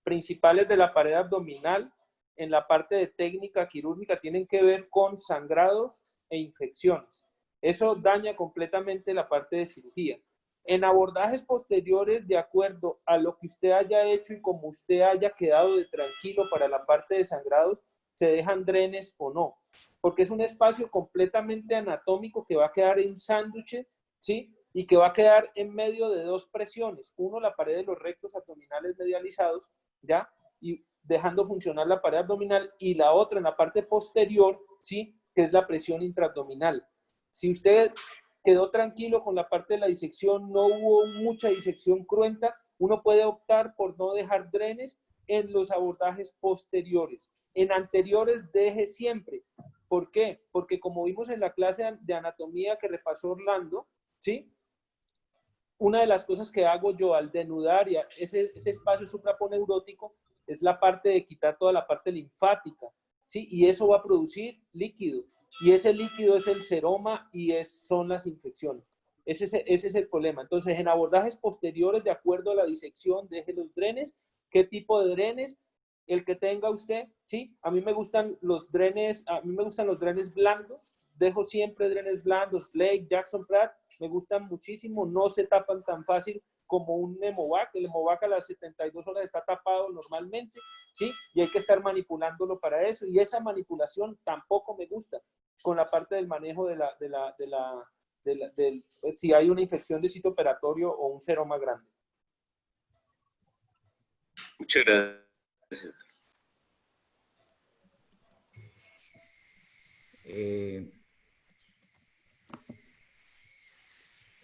principales de la pared abdominal en la parte de técnica quirúrgica tienen que ver con sangrados e infecciones. Eso daña completamente la parte de cirugía. En abordajes posteriores, de acuerdo a lo que usted haya hecho y como usted haya quedado de tranquilo para la parte de sangrados, se dejan drenes o no, porque es un espacio completamente anatómico que va a quedar en sándwich, ¿sí? Y que va a quedar en medio de dos presiones. Uno, la pared de los rectos abdominales medializados, ¿ya? Y dejando funcionar la pared abdominal, y la otra en la parte posterior, ¿sí? Que es la presión intraabdominal. Si usted quedó tranquilo con la parte de la disección, no hubo mucha disección cruenta, uno puede optar por no dejar drenes en los abordajes posteriores. En anteriores, deje siempre. ¿Por qué? Porque como vimos en la clase de anatomía que repasó Orlando, ¿sí? Una de las cosas que hago yo al denudar ese espacio supraponeurótico es la parte de quitar toda la parte linfática, ¿sí? Y eso va a producir líquido. Y ese líquido es el seroma y son las infecciones. Ese es el problema. Entonces, en abordajes posteriores, de acuerdo a la disección, deje los drenes. ¿Qué tipo de drenes? El que tenga usted, ¿sí? A mí me gustan los drenes blandos. Dejo siempre drenes blandos. Blake, Jackson Pratt, me gustan muchísimo. No se tapan tan fácil como un Hemovac. El Hemovac a las 72 horas está tapado normalmente, ¿sí? Y hay que estar manipulándolo para eso. Y esa manipulación tampoco me gusta con la parte del manejo si hay una infección de sitio operatorio o un seroma grande. Muchas gracias.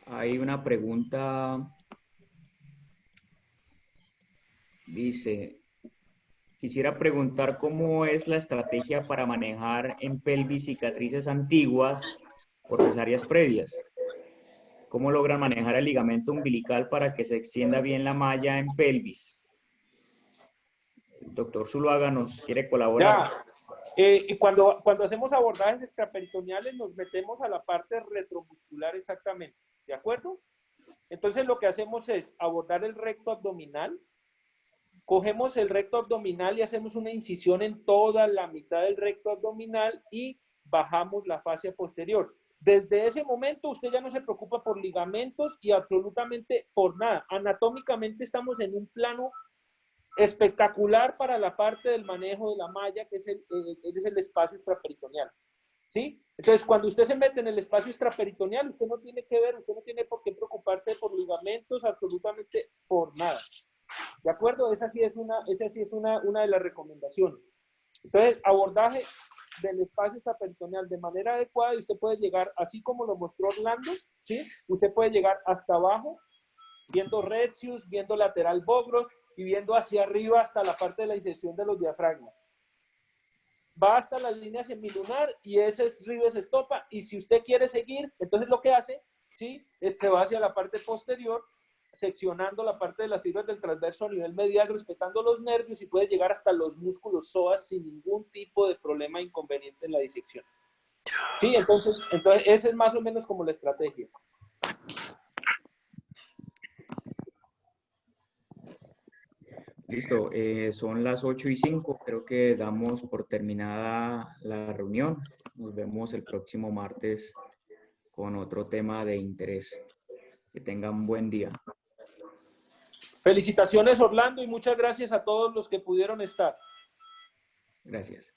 Hay una pregunta, dice, quisiera preguntar cómo es la estrategia para manejar en pelvis cicatrices antiguas por cesáreas previas. ¿Cómo logran manejar el ligamento umbilical para que se extienda bien la malla en pelvis? El doctor Zuluaga nos quiere colaborar. Y cuando hacemos abordajes extraperitoneales nos metemos a la parte retromuscular exactamente, ¿de acuerdo? Entonces lo que hacemos es abordar el recto abdominal, cogemos el recto abdominal y hacemos una incisión en toda la mitad del recto abdominal y bajamos la fascia posterior. Desde ese momento usted ya no se preocupa por ligamentos y absolutamente por nada. Anatómicamente estamos en un plano espectacular para la parte del manejo de la malla, que es el espacio extraperitoneal, ¿sí? Entonces, cuando usted se mete en el espacio extraperitoneal, usted no tiene que ver, usted no tiene por qué preocuparse por ligamentos, absolutamente por nada. ¿De acuerdo? Esa sí es una de las recomendaciones. Entonces, abordaje del espacio extraperitoneal de manera adecuada y usted puede llegar, así como lo mostró Orlando, ¿sí? Usted puede llegar hasta abajo, viendo retius, viendo lateral bogros, y viendo hacia arriba hasta la parte de la inserción de los diafragmas. Va hasta la línea semilunar y ese es Rives Estopa. Y si usted quiere seguir, entonces lo que hace, ¿sí? Se va hacia la parte posterior, seccionando la parte de las fibras del transverso a nivel medial, respetando los nervios y puede llegar hasta los músculos psoas sin ningún tipo de problema inconveniente en la disección. Sí, entonces esa es más o menos como la estrategia. Listo, son las 8:05, creo que damos por terminada la reunión. Nos vemos el próximo martes con otro tema de interés. Que tengan un buen día. Felicitaciones, Orlando, y muchas gracias a todos los que pudieron estar. Gracias.